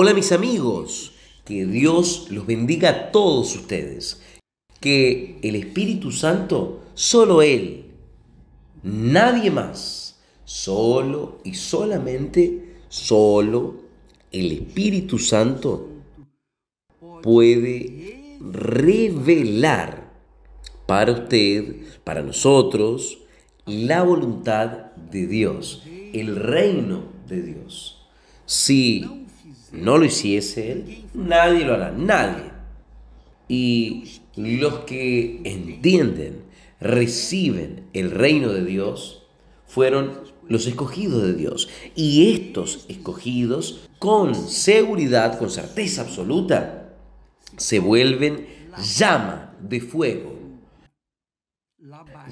Hola mis amigos, que Dios los bendiga a todos ustedes, que el Espíritu Santo, solo Él, nadie más, solo y solamente, solo el Espíritu Santo puede revelar para usted, para nosotros, la voluntad de Dios, el reino de Dios. Si no lo hiciese Él, nadie lo hará, nadie. Y los que entienden, reciben el reino de Dios, fueron los escogidos de Dios. Y estos escogidos, con seguridad, con certeza absoluta, se vuelven llama de fuego.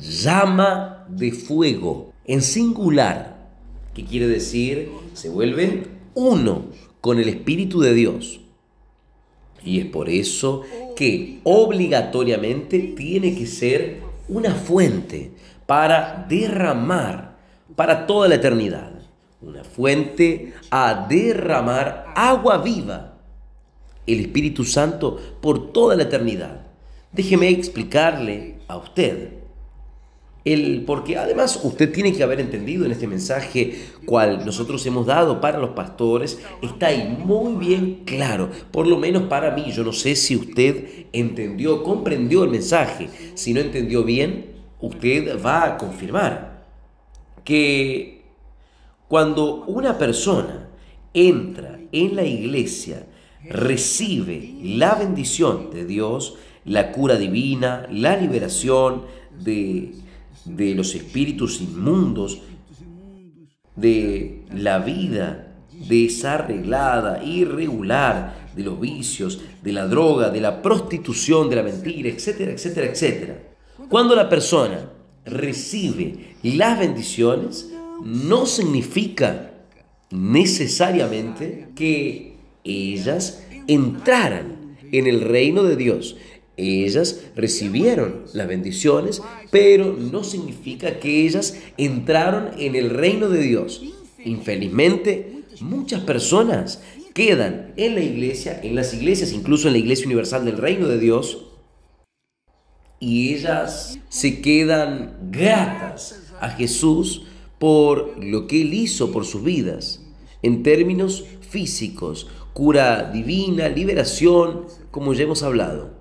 Llama de fuego, en singular, que quiere decir, se vuelven uno con el Espíritu de Dios. Y es por eso que obligatoriamente tiene que ser una fuente para derramar para toda la eternidad. Una fuente a derramar agua viva, el Espíritu Santo, por toda la eternidad. Déjeme explicarle a usted porque además usted tiene que haber entendido en este mensaje cual nosotros hemos dado para los pastores, está ahí muy bien claro, por lo menos para mí. Yo no sé si usted entendió, comprendió el mensaje. Si no entendió bien, usted va a confirmar que cuando una persona entra en la iglesia, recibe la bendición de Dios, la cura divina, la liberación de los espíritus inmundos, de la vida desarreglada, irregular, de los vicios, de la droga, de la prostitución, de la mentira, etcétera, etcétera, etcétera. Cuando la persona recibe las bendiciones, no significa necesariamente que ellas entraran en el reino de Dios. Ellas recibieron las bendiciones, pero no significa que ellas entraron en el reino de Dios. Infelizmente, muchas personas quedan en la iglesia, en las iglesias, incluso en la Iglesia Universal del Reino de Dios, y ellas se quedan gratas a Jesús por lo que Él hizo por sus vidas, en términos físicos, cura divina, liberación, como ya hemos hablado.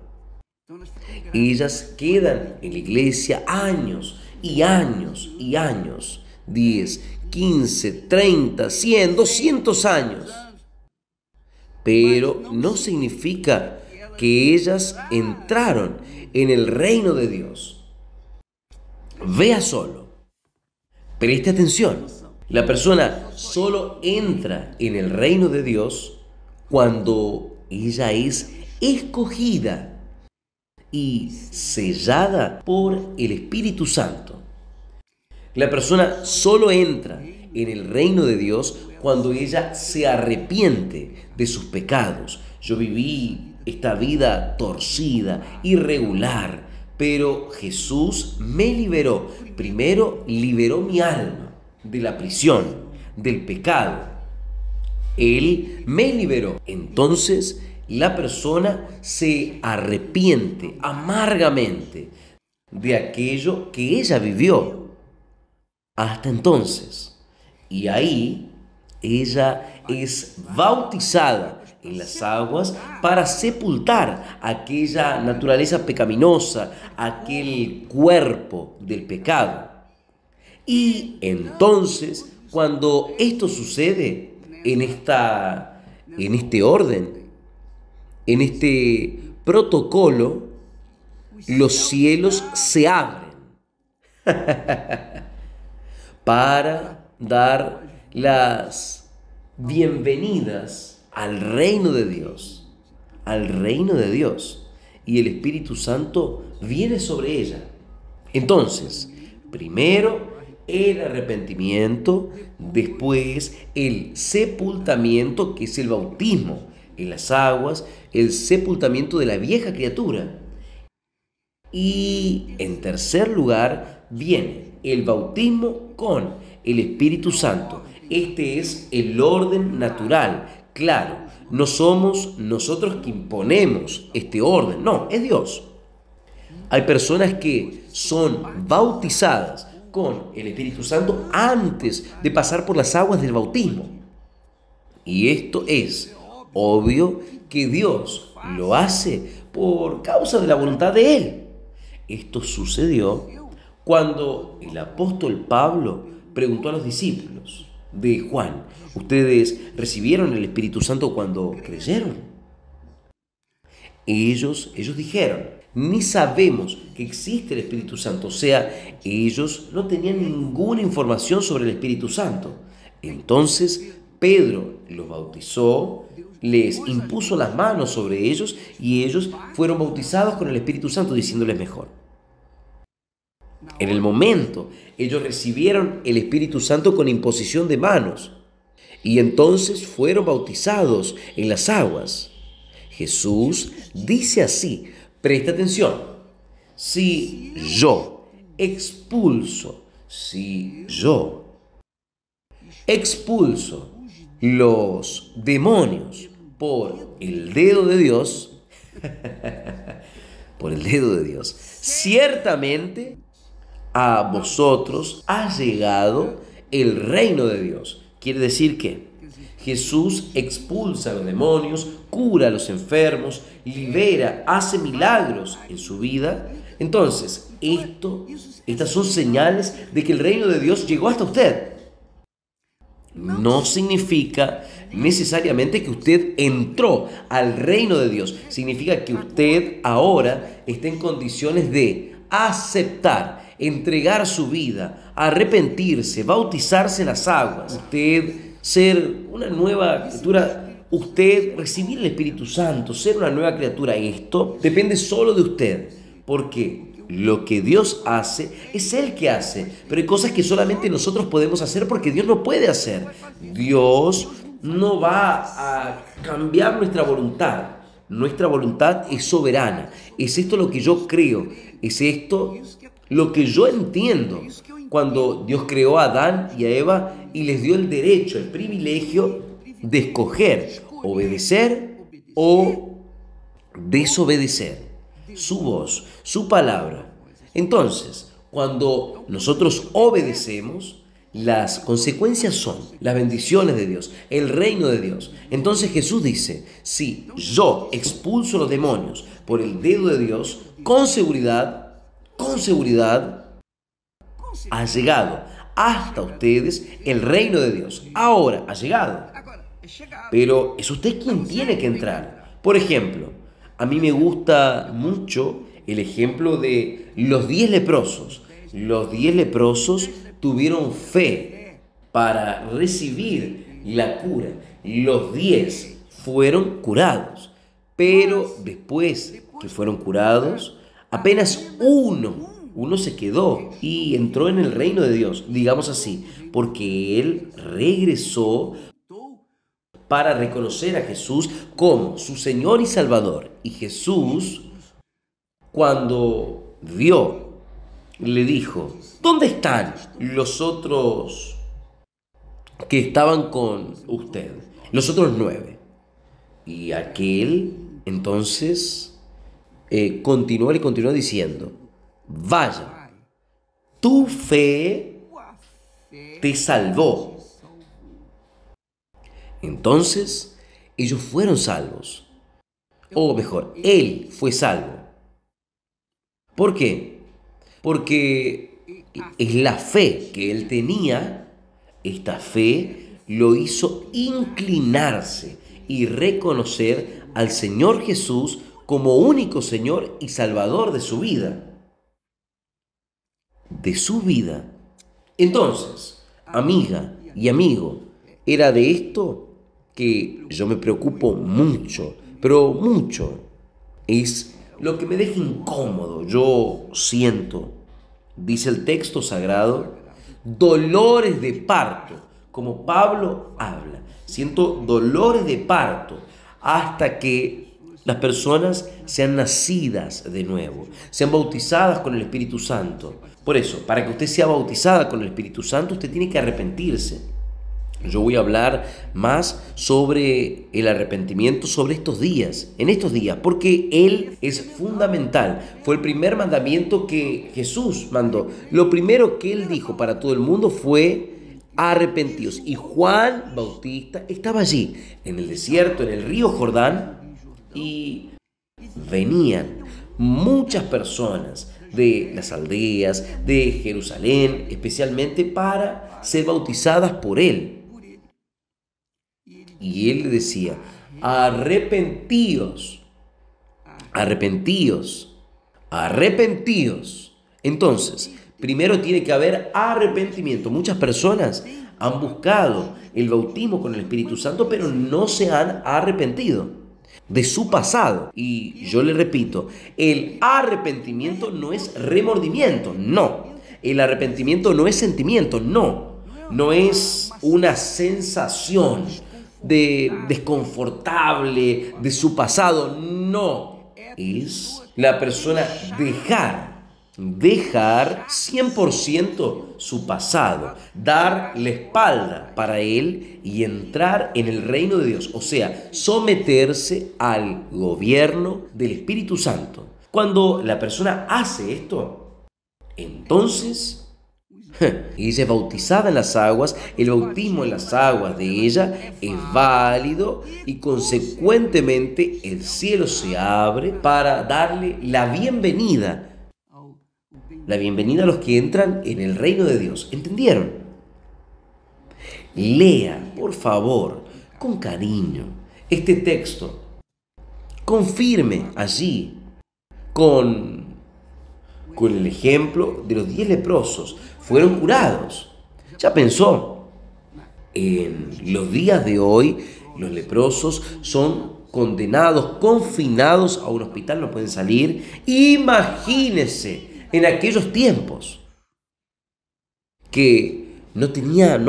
Ellas quedan en la iglesia años y años y años, 10, 15, 30, 100, 200 años. Pero no significa que ellas entraron en el reino de Dios. Vea solo, preste atención, la persona solo entra en el reino de Dios cuando ella es escogida y sellada por el Espíritu Santo. La persona solo entra en el reino de Dios cuando ella se arrepiente de sus pecados. Yo viví esta vida torcida, irregular, pero Jesús me liberó. Primero liberó mi alma de la prisión, del pecado. Él me liberó. Entonces la persona se arrepiente amargamente de aquello que ella vivió hasta entonces. Y ahí ella es bautizada en las aguas para sepultar aquella naturaleza pecaminosa, aquel cuerpo del pecado. Y entonces, cuando esto sucede en este orden, en este protocolo, los cielos se abren para dar las bienvenidas al reino de Dios, al reino de Dios, y el Espíritu Santo viene sobre ella. Entonces, primero el arrepentimiento, después el sepultamiento, que es el bautismo en las aguas, el sepultamiento de la vieja criatura. Y en tercer lugar viene el bautismo con el Espíritu Santo. Este es el orden natural Claro, no somos nosotros que imponemos este orden, no, es Dios. Hay personas que son bautizadas con el Espíritu Santo antes de pasar por las aguas del bautismo. Y esto es obvio que Dios lo hace por causa de la voluntad de Él. Esto sucedió cuando el apóstol Pablo preguntó a los discípulos de Juan: ¿ustedes recibieron el Espíritu Santo cuando creyeron? Ellos dijeron: ni sabemos que existe el Espíritu Santo. O sea, ellos no tenían ninguna información sobre el Espíritu Santo. Entonces Pedro los bautizó, les impuso las manos sobre ellos y ellos fueron bautizados con el Espíritu Santo, diciéndoles mejor. En el momento, ellos recibieron el Espíritu Santo con imposición de manos y entonces fueron bautizados en las aguas. Jesús dice así, presta atención: si yo expulso los demonios por el dedo de Dios, ciertamente a vosotros ha llegado el reino de Dios. Quiere decir que Jesús expulsa a los demonios, cura a los enfermos, libera, hace milagros en su vida. Entonces, estas son señales de que el reino de Dios llegó hasta usted. No significa necesariamente que usted entró al reino de Dios. Significa que usted ahora está en condiciones de aceptar, entregar su vida, arrepentirse, bautizarse en las aguas. Usted ser una nueva criatura, usted recibir el Espíritu Santo, ser una nueva criatura. Esto depende solo de usted, porque lo que Dios hace es Él que hace, pero hay cosas que solamente nosotros podemos hacer porque Dios no puede hacer. Dios no va a cambiar nuestra voluntad. Nuestra voluntad es soberana. Es esto lo que yo creo, es esto lo que yo entiendo. Cuando Dios creó a Adán y a Eva y les dio el derecho, el privilegio de escoger obedecer o desobedecer su voz, su palabra. Entonces, cuando nosotros obedecemos, las consecuencias son las bendiciones de Dios, el reino de Dios. Entonces Jesús dice: si yo expulso los demonios por el dedo de Dios, con seguridad, ha llegado hasta ustedes el reino de Dios. Ahora ha llegado. Pero es usted quien tiene que entrar. Por ejemplo, a mí me gusta mucho el ejemplo de los 10 leprosos. Los 10 leprosos tuvieron fe para recibir la cura. Los 10 fueron curados. Pero después que fueron curados, apenas uno se quedó y entró en el reino de Dios, digamos así, porque él regresó para reconocer a Jesús como su Señor y Salvador. Y Jesús, cuando vio, le dijo: ¿dónde están los otros que estaban con usted? Los otros 9. Y aquel entonces le continuó diciendo: vaya, tu fe te salvó. Entonces ellos fueron salvos, o mejor, él fue salvo. ¿Por qué? Porque es la fe que él tenía. Esta fe lo hizo inclinarse y reconocer al Señor Jesús como único Señor y Salvador de su vida. Entonces, amiga y amigo, era de esto que yo me preocupo mucho, pero mucho. Es lo que me deja incómodo. Yo siento, dice el texto sagrado, dolores de parto, como Pablo habla. Siento dolores de parto hasta que las personas sean nacidas de nuevo, sean bautizadas con el Espíritu Santo. Por eso, para que usted sea bautizada con el Espíritu Santo, usted tiene que arrepentirse. Yo voy a hablar más sobre el arrepentimiento sobre estos días, en estos días, porque Él es fundamental. Fue el primer mandamiento que Jesús mandó. Lo primero que Él dijo para todo el mundo fue arrepentidos. Y Juan Bautista estaba allí, en el desierto, en el río Jordán, y venían muchas personas de las aldeas, de Jerusalén, especialmente para ser bautizadas por Él. Y Él le decía, arrepentíos, arrepentíos, arrepentíos. Entonces, primero tiene que haber arrepentimiento. Muchas personas han buscado el bautismo con el Espíritu Santo, pero no se han arrepentido de su pasado. Y yo le repito, el arrepentimiento no es remordimiento, no. El arrepentimiento no es sentimiento, no. No es una sensación desconfortable de su pasado, no. Es la persona dejar 100% su pasado, dar la espalda para él y entrar en el reino de Dios, o sea, someterse al gobierno del Espíritu Santo. Cuando la persona hace esto, entonces ella es bautizada en las aguas, el bautismo en las aguas de ella es válido y consecuentemente el cielo se abre para darle la bienvenida a los que entran en el reino de Dios. ¿Entendieron? Lea, por favor, con cariño, este texto. Confirme allí con el ejemplo de los 10 leprosos. Fueron curados. Ya pensó, en los días de hoy los leprosos son condenados, confinados a un hospital, no pueden salir. Imagínense en aquellos tiempos que no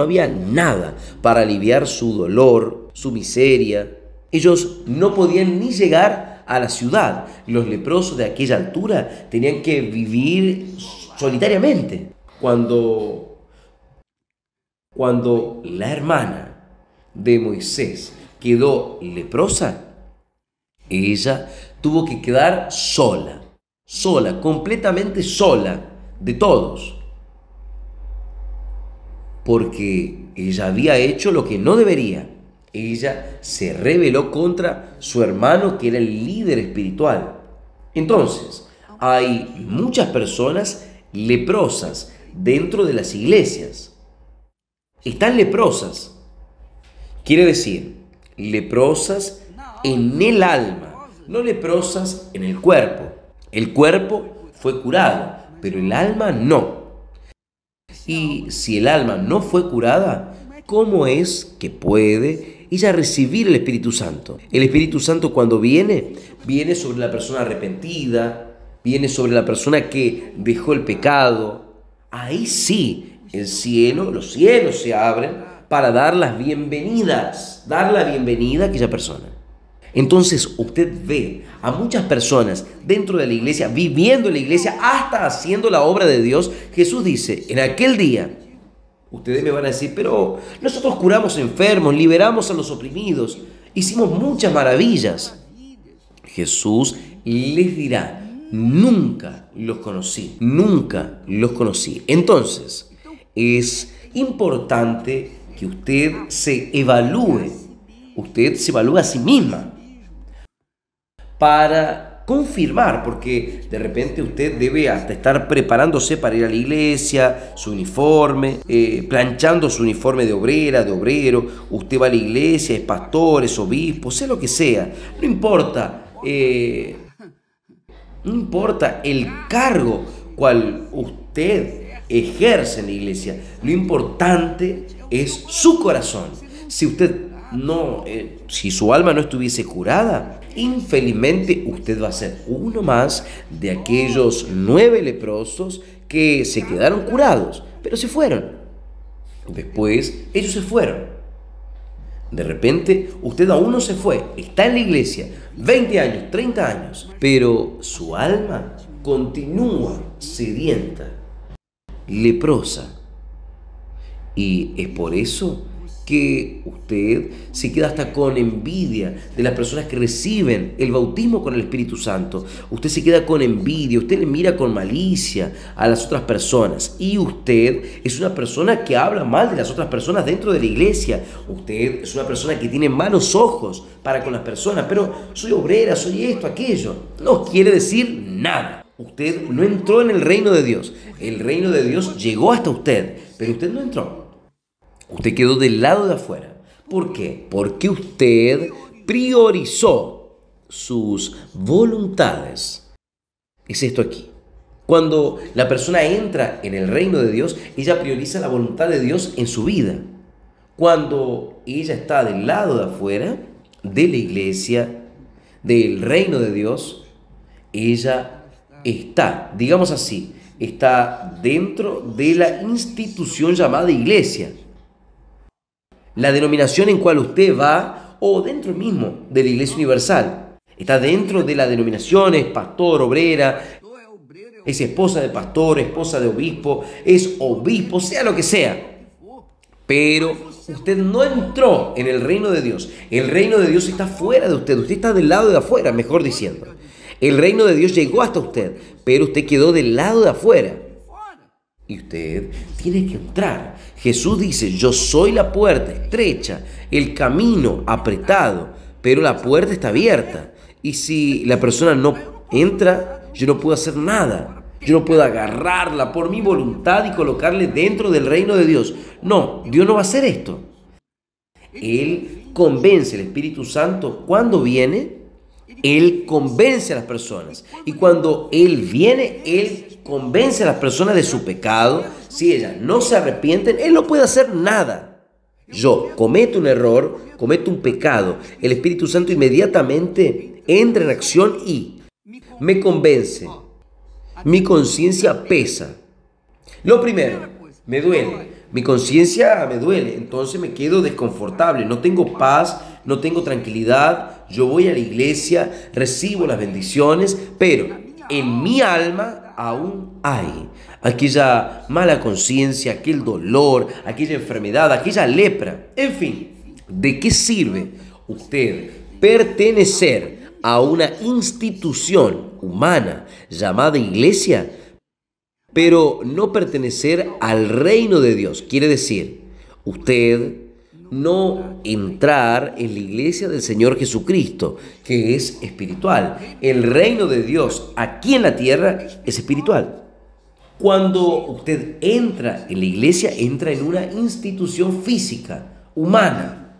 había nada para aliviar su dolor, su miseria. Ellos no podían ni llegar a la ciudad. Los leprosos de aquella altura tenían que vivir solitariamente. Cuando la hermana de Moisés quedó leprosa, ella tuvo que quedar sola, completamente sola de todos, porque ella había hecho lo que no debería. Ella se rebeló contra su hermano, que era el líder espiritual. Entonces, hay muchas personas leprosas dentro de las iglesias. Están leprosas. Quiere decir, leprosas en el alma, no leprosas en el cuerpo. El cuerpo fue curado, pero el alma no. Y si el alma no fue curada, ¿cómo es que puede ella recibir el Espíritu Santo? El Espíritu Santo, cuando viene sobre la persona arrepentida, viene sobre la persona que dejó el pecado. Ahí sí, los cielos se abren para dar la bienvenida a aquella persona. Entonces usted ve a muchas personas dentro de la iglesia, viviendo en la iglesia, hasta haciendo la obra de Dios. Jesús dice, en aquel día, ustedes me van a decir, pero nosotros curamos enfermos, liberamos a los oprimidos, hicimos muchas maravillas. Jesús les dirá, nunca los conocí, nunca los conocí. Entonces, es importante que usted se evalúe a sí misma para confirmar, porque de repente usted debe hasta estar preparándose para ir a la iglesia, su uniforme, planchando su uniforme de obrera, de obrero. Usted va a la iglesia, es pastor, es obispo, sea lo que sea, no importa. No importa el cargo cual usted ejerce en la iglesia, lo importante es su corazón. Si su alma no estuviese curada, infelizmente usted va a ser uno más de aquellos 9 leprosos que se quedaron curados, pero se fueron. Después ellos se fueron. De repente, usted aún no se fue, está en la iglesia, 20 años, 30 años, pero su alma continúa sedienta, leprosa. Y es por eso que usted se queda hasta con envidia de las personas que reciben el bautismo con el Espíritu Santo. Usted se queda con envidia, usted le mira con malicia a las otras personas. Y usted es una persona que habla mal de las otras personas dentro de la iglesia. Usted es una persona que tiene malos ojos para con las personas. Pero soy obrera, soy esto, aquello. No quiere decir nada. Usted no entró en el reino de Dios. El reino de Dios llegó hasta usted, pero usted no entró. Usted quedó del lado de afuera. ¿Por qué? Porque usted priorizó sus voluntades. Es esto aquí. Cuando la persona entra en el reino de Dios, ella prioriza la voluntad de Dios en su vida. Cuando ella está del lado de afuera, de la iglesia, del reino de Dios, ella está, digamos así, está dentro de la institución llamada iglesia. La denominación en cual usted va, o dentro mismo de la Iglesia Universal, está dentro de la denominación, es pastor, obrera, es esposa de pastor, esposa de obispo, es obispo, sea lo que sea. Pero usted no entró en el reino de Dios. El reino de Dios está fuera de usted, usted está del lado de afuera, mejor diciendo. El reino de Dios llegó hasta usted, pero usted quedó del lado de afuera. Y usted tiene que entrar. Jesús dice, yo soy la puerta estrecha, el camino apretado, pero la puerta está abierta. Y si la persona no entra, yo no puedo hacer nada. Yo no puedo agarrarla por mi voluntad y colocarle dentro del reino de Dios. No, Dios no va a hacer esto. Él convence, el Espíritu Santo, cuando viene, Él convence a las personas. Y cuando Él viene, Él convence a las personas de su pecado. Si ellas no se arrepienten, Él no puede hacer nada. Yo cometo un error, cometo un pecado. El Espíritu Santo inmediatamente entra en acción y me convence. Mi conciencia pesa. Lo primero, me duele. Mi conciencia me duele, entonces me quedo desconfortable, no tengo paz, no tengo tranquilidad. Yo voy a la iglesia, recibo las bendiciones, pero en mi alma aún hay aquella mala conciencia, aquel dolor, aquella enfermedad, aquella lepra. En fin, ¿de qué sirve usted pertenecer a una institución humana llamada iglesia, pero no pertenecer al reino de Dios? Quiere decir, usted no entrar en la iglesia del Señor Jesucristo, que es espiritual. El reino de Dios aquí en la tierra es espiritual. Cuando usted entra en la iglesia, entra en una institución física, humana.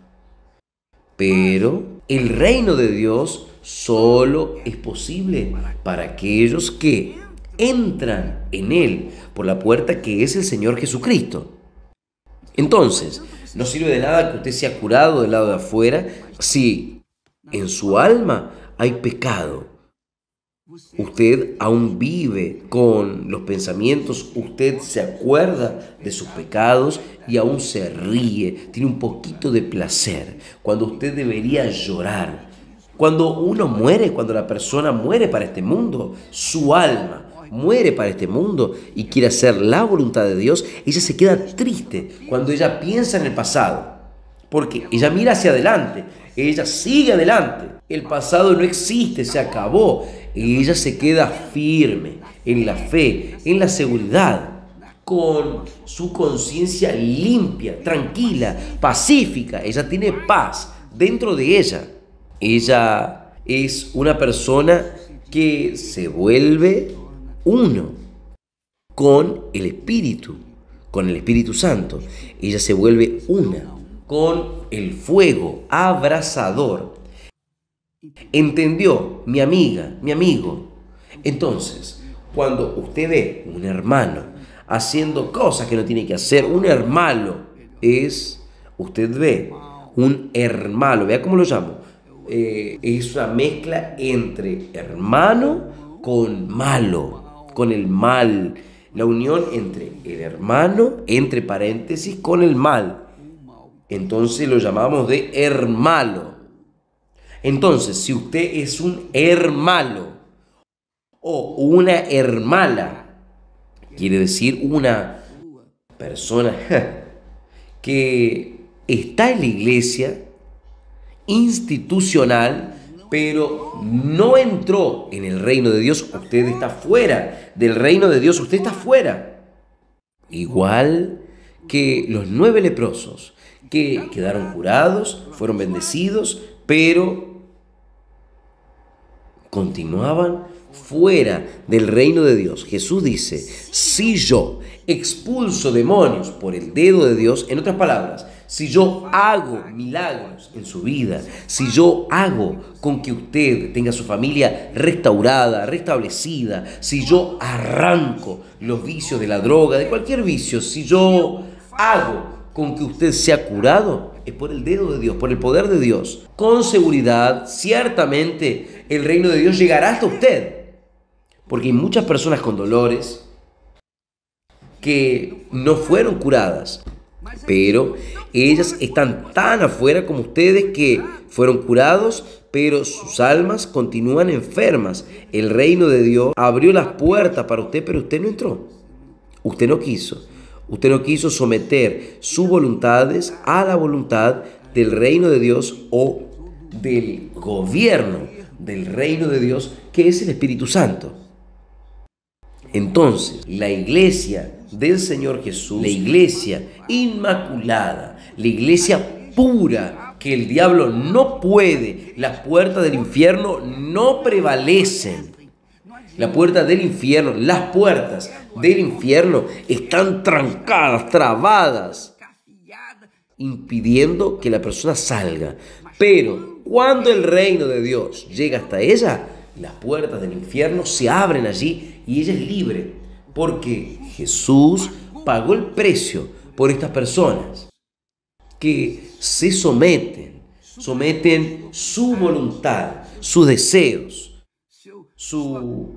Pero el reino de Dios solo es posible para aquellos que entran en Él por la puerta que es el Señor Jesucristo. Entonces, no sirve de nada que usted sea curado del lado de afuera si en su alma hay pecado. Usted aún vive con los pensamientos, usted se acuerda de sus pecados y aún se ríe, tiene un poquito de placer, cuando usted debería llorar. Cuando uno muere, cuando la persona muere para este mundo, su alma muere para este mundo y quiere hacer la voluntad de Dios, ella se queda triste cuando ella piensa en el pasado, porque ella mira hacia adelante, ella sigue adelante, el pasado no existe, se acabó, y ella se queda firme en la fe, en la seguridad, con su conciencia limpia, tranquila, pacífica. Ella tiene paz dentro de ella. Ella es una persona que se vuelve uno con el Espíritu Santo. Ella se vuelve una con el fuego abrasador. ¿Entendió, mi amiga, mi amigo? Entonces, cuando usted ve un hermano haciendo cosas que no tiene que hacer, un hermano usted ve un hermano, vea cómo lo llamo, es una mezcla entre hermano con malo, con el mal, la unión entre el hermano, entre paréntesis, con el mal. Entonces lo llamamos de hermano. Entonces, si usted es un hermano o una hermana, quiere decir una persona que está en la iglesia institucional, pero no entró en el reino de Dios, usted está fuera del reino de Dios, usted está fuera. Igual que los 9 leprosos que quedaron curados, fueron bendecidos, pero continuaban fuera del reino de Dios. Jesús dice, si yo expulso demonios por el dedo de Dios, en otras palabras, si yo hago milagros en su vida, si yo hago con que usted tenga su familia restaurada, restablecida, si yo arranco los vicios de la droga, de cualquier vicio, si yo hago con que usted sea curado, es por el dedo de Dios, por el poder de Dios. Con seguridad, ciertamente, el reino de Dios llegará hasta usted. Porque hay muchas personas con dolores que no fueron curadas, pero ellas están tan afuera como ustedes que fueron curados, pero sus almas continúan enfermas. El reino de Dios abrió las puertas para usted, pero usted no entró. Usted no quiso. Usted no quiso someter sus voluntades a la voluntad del reino de Dios o del gobierno del reino de Dios, que es el Espíritu Santo. Entonces, la iglesia del Señor Jesús, la iglesia inmaculada, la iglesia pura, que el diablo no puede, las puertas del infierno no prevalecen. La puerta del infierno, las puertas del infierno están trancadas, trabadas, impidiendo que la persona salga. Pero cuando el reino de Dios llega hasta ella, las puertas del infierno se abren allí y ella es libre, porque Jesús pagó el precio por estas personas que se someten su voluntad, sus deseos, su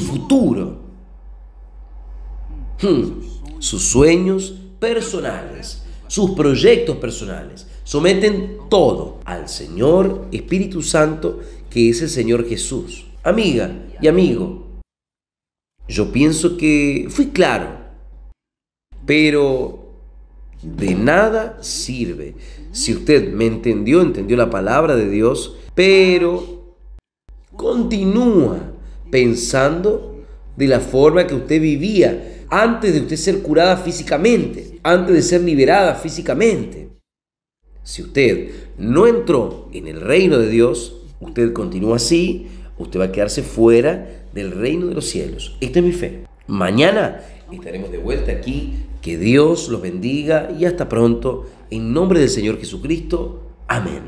futuro, sus sueños personales, sus proyectos personales. Someten todo al Señor Espíritu Santo, que es el Señor Jesús. Amiga y amigo, yo pienso que fui claro, pero de nada sirve si usted me entendió la palabra de Dios, pero continúa pensando de la forma que usted vivía antes de usted ser curada físicamente, antes de ser liberada físicamente. Si usted no entró en el reino de Dios, usted continúa así, usted va a quedarse fuera del reino de los cielos. Esta es mi fe. Mañana estaremos de vuelta aquí. Que Dios los bendiga y hasta pronto. En nombre del Señor Jesucristo. Amén.